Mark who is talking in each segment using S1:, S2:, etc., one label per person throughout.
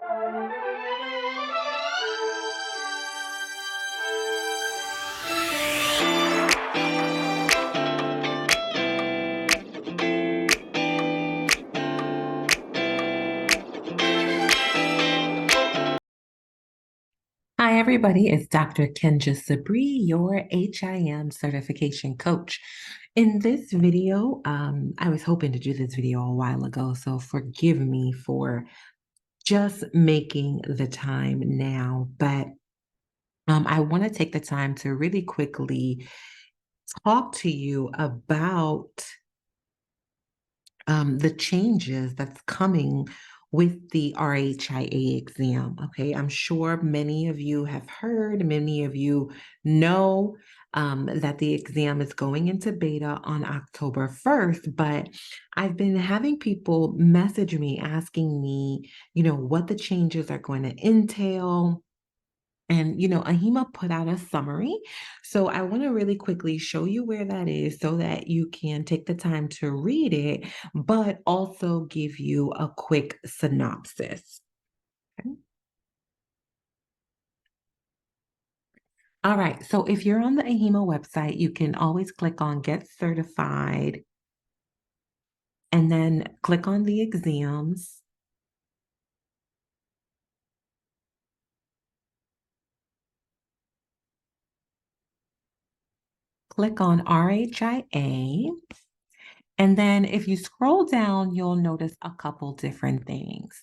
S1: Hi, everybody. It's Dr. Kenja Sabri, your HIM certification coach. In this video, I was hoping to do this video a while ago, so forgive me for just making the time now. But I want to take the time to really quickly talk to you about the changes that's coming with the RHIA exam. Okay, I'm sure many of you have heard, many of you know that the exam is going into beta on October 1st, but I've been having people message me asking me, what the changes are going to entail. And, AHIMA put out a summary. So I want to really quickly show you where that is so that you can take the time to read it, but also give you a quick synopsis. Okay. All right. So if you're on the AHIMA website, you can always click on Get Certified and then click on the exams. Click on RHIA. And then if you scroll down, you'll notice a couple different things.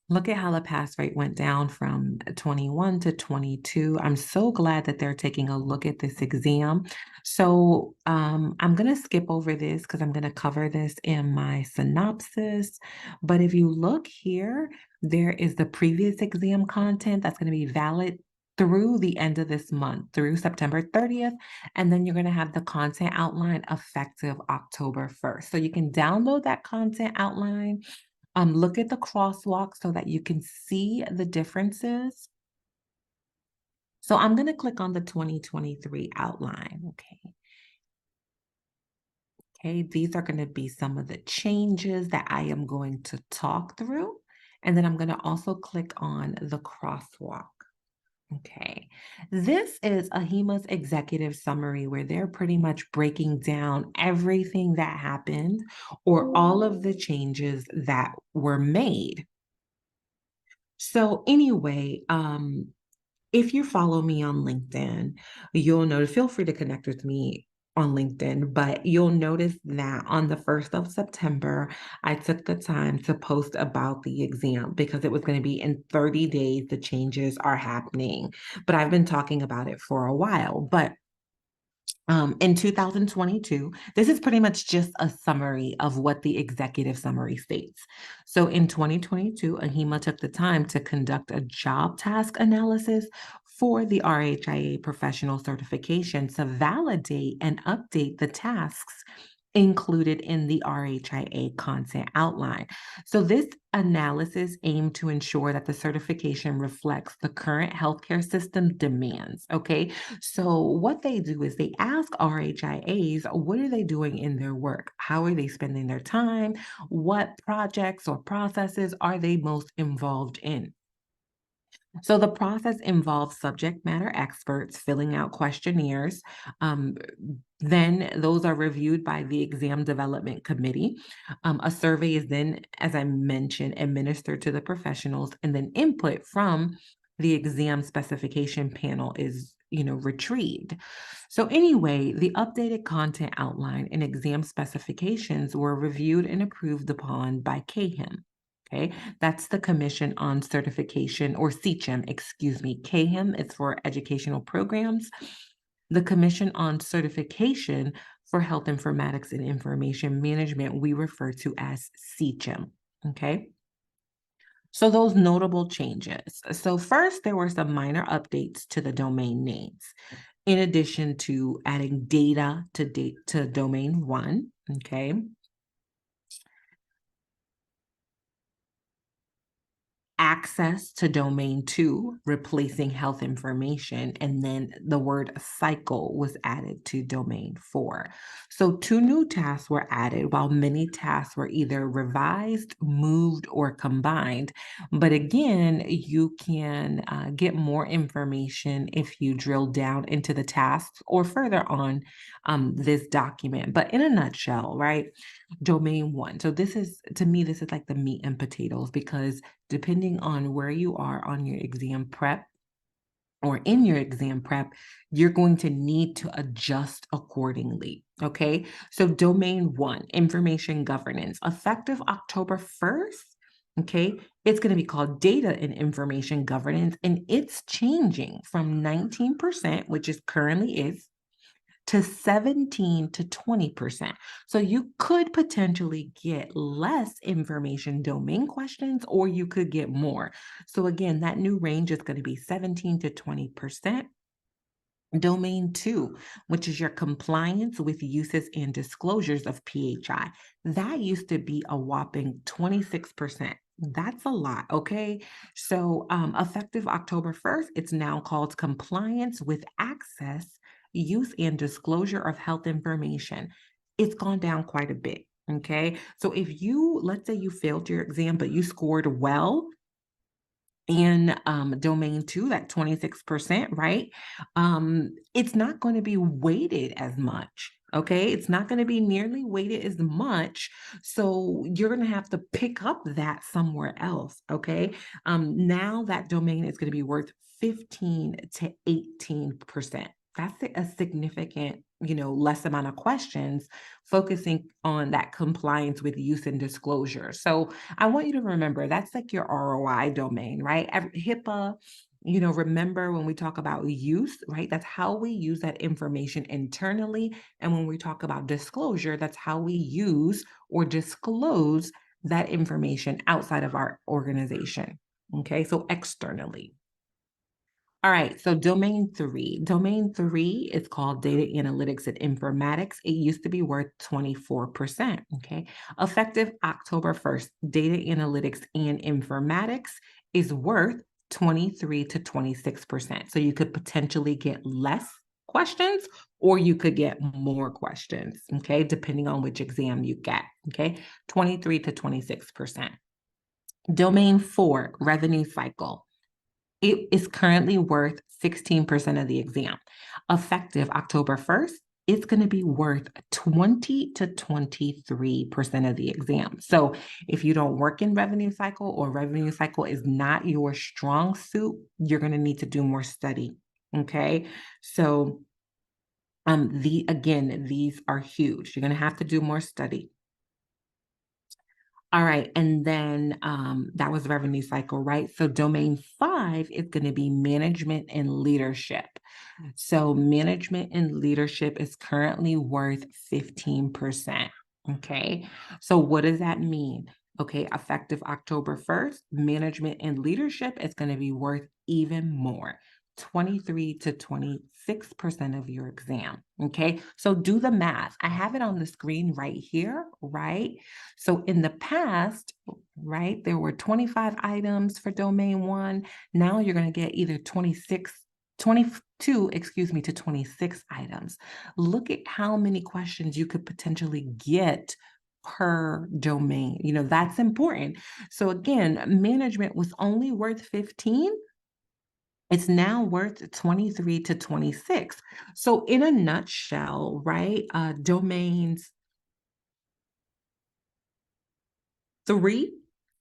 S1: Look at how the pass rate went down from 21 to 22. I'm so glad that they're taking a look at this exam. So I'm going to skip over this because I'm going to cover this in my synopsis. But if you look here, there is the previous exam content that's going to be valid through the end of this month, through September 30th. And then you're going to have the content outline effective October 1st. So you can download that content outline. Look at the crosswalk so that you can see the differences. So I'm going to click on the 2023 outline. Okay, these are going to be some of the changes that I am going to talk through. And then I'm going to also click on the crosswalk. Okay, this is AHIMA's executive summary where they're pretty much breaking down everything that happened or all of the changes that were made. So anyway, if you follow me on LinkedIn, you'll notice, feel free to connect with me on LinkedIn, but you'll notice that on the 1st of September, I took the time to post about the exam because it was going to be in 30 days, the changes are happening. But I've been talking about it for a while. But in 2022, this is pretty much just a summary of what the executive summary states. So in 2022, AHIMA took the time to conduct a job task analysis for the RHIA professional certification to validate and update the tasks included in the RHIA content outline. So this analysis aimed to ensure that the certification reflects the current healthcare system demands, okay? So what they do is they ask RHIAs, what are they doing in their work? How are they spending their time? What projects or processes are they most involved in? So the process involves subject matter experts filling out questionnaires. Then those are reviewed by the exam development committee. A survey is then, as I mentioned, administered to the professionals, and then input from the exam specification panel is retrieved. So anyway, the updated content outline and exam specifications were reviewed and approved upon by CAHIM. Okay, that's the Commission on Certification, or CHIM, excuse me. CAHIM is for educational programs. The Commission on Certification for Health Informatics and Information Management, we refer to as CHIM. Okay. So those notable changes. So first, there were some minor updates to the domain names, in addition to adding data to domain 1. Okay. access to domain 2, replacing health information, and then the word cycle was added to domain 4. So 2 new tasks were added, while many tasks were either revised, moved, or combined. But again, you can get more information if you drill down into the tasks or further on this document. But in a nutshell, right? Domain 1. So this is, to me, this is like the meat and potatoes, because depending on where you are on your exam prep or in your exam prep, you're going to need to adjust accordingly. Okay. So domain 1, information governance, effective October 1st. Okay. It's going to be called data and information governance, and it's changing from 19%, which is currently is, to 17 to 20%. So you could potentially get less information domain questions, or you could get more. So again, that new range is going to be 17 to 20%. Domain 2, which is your compliance with uses and disclosures of PHI. That used to be a whopping 26%. That's a lot, okay? So effective October 1st, it's now called compliance with access, use, and disclosure of health information. It's gone down quite a bit, okay? So if you, let's say you failed your exam, but you scored well, in domain 2, that 26%, right? It's not going to be weighted as much. Okay, it's not going to be nearly weighted as much. So you're going to have to pick up that somewhere else. Okay, now that domain is going to be worth 15 to 18%. That's a significant, less amount of questions, focusing on that compliance with use and disclosure. So I want you to remember that's like your ROI domain, right? HIPAA, remember when we talk about use, right? That's how we use that information internally. And when we talk about disclosure, that's how we use or disclose that information outside of our organization. Okay, so externally. All right, so domain 3. Domain 3 is called data analytics and informatics. It used to be worth 24%. Okay, effective October 1st, data analytics and informatics is worth 23 to 26%. So you could potentially get less questions, or you could get more questions, okay, depending on which exam you get. Okay, 23 to 26%. Domain 4, revenue cycle. It is currently worth 16% of the exam. Effective October 1st, it's going to be worth 20 to 23% of the exam. So if you don't work in revenue cycle, or revenue cycle is not your strong suit, you're going to need to do more study. Okay. So these are huge. You're going to have to do more study. All right, and then that was revenue cycle, right? So domain 5 is going to be management and leadership. So management and leadership is currently worth 15%. Okay, so what does that mean? Okay, effective October 1st, management and leadership is going to be worth even more. 23 to 26% of your exam. Okay, so do the math. I have it on the screen right here, right? So in the past, right, there were 25 items for domain 1. Now you're going to get either 22 to 26 items. Look at how many questions you could potentially get per domain. That's important. So again, management was only worth 15. It's now worth 23 to 26. So in a nutshell, right, domains 3,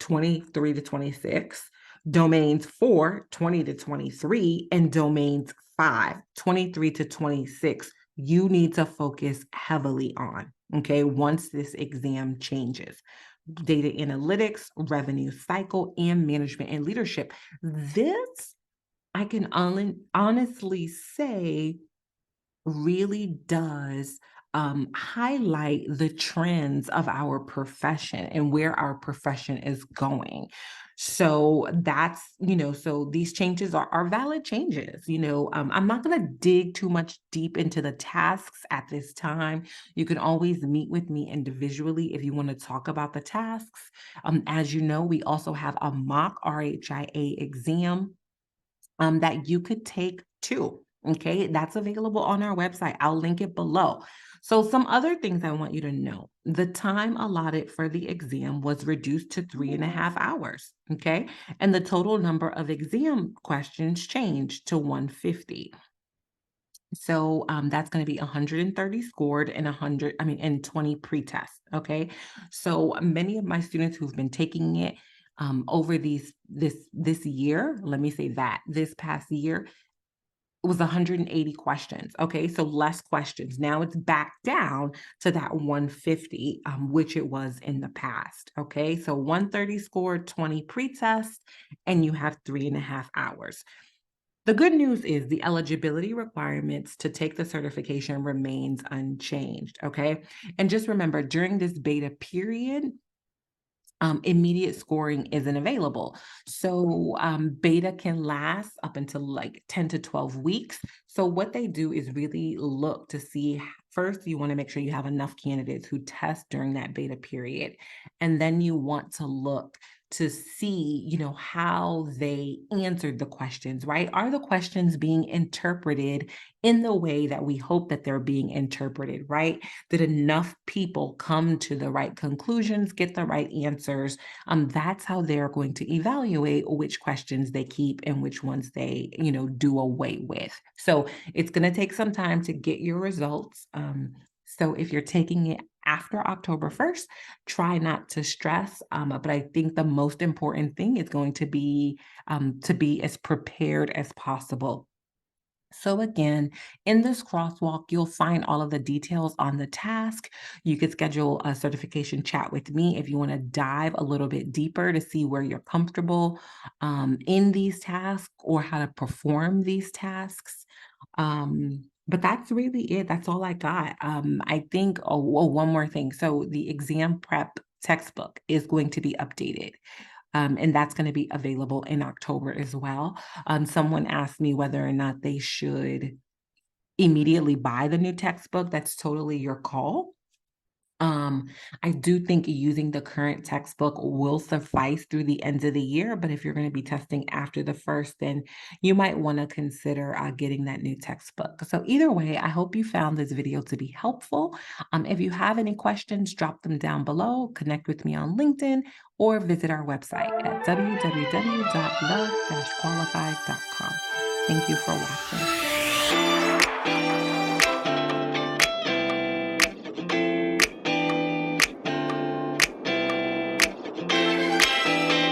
S1: 23 to 26, domains 4, 20 to 23, and domains 5, 23 to 26, you need to focus heavily on, okay, once this exam changes. Data analytics, revenue cycle, and management and leadership. This, I can honestly say, really does highlight the trends of our profession and where our profession is going. So so these changes are valid changes. I'm not going to dig too much deep into the tasks at this time. You can always meet with me individually if you want to talk about the tasks. As you know, we also have a mock RHIA exam that you could take too. Okay, that's available on our website. I'll link it below. So, some other things I want you to know: the time allotted for the exam was reduced to 3.5 hours. Okay, and the total number of exam questions changed to 150. So that's going to be 130 scored and 100, I mean, and 20 pre-test. Okay. So many of my students who've been taking it over this year, let me say that this past year, it was 180 questions. Okay. So less questions. Now it's back down to that 150, which it was in the past. Okay. So 130 scored, 20 pre-test, and you have 3.5 hours. The good news is the eligibility requirements to take the certification remains unchanged, okay? And just remember, during this beta period, immediate scoring isn't available. So beta can last up until like 10 to 12 weeks. So what they do is really look to see first, you want to make sure you have enough candidates who test during that beta period. And then you want to look to see, how they answered the questions, right? Are the questions being interpreted in the way that we hope that they're being interpreted, right? Did enough people come to the right conclusions, get the right answers? That's how they're going to evaluate which questions they keep and which ones they, do away with. So it's going to take some time to get your results. So if you're taking it after October 1st, try not to stress. But I think the most important thing is going to be as prepared as possible. So again, in this crosswalk, you'll find all of the details on the task. You could schedule a certification chat with me if you want to dive a little bit deeper to see where you're comfortable in these tasks or how to perform these tasks. But that's really it. That's all I got. I think, one more thing. So the exam prep textbook is going to be updated. And that's going to be available in October as well. Someone asked me whether or not they should immediately buy the new textbook. That's totally your call. Um, I do think using the current textbook will suffice through the end of the year, but if you're going to be testing after the first, then you might want to consider getting that new textbook. So either way, I hope you found this video to be helpful. If you have any questions, drop them down below, connect with me on LinkedIn, or visit our website at www.the-qualified.com. Thank you for watching.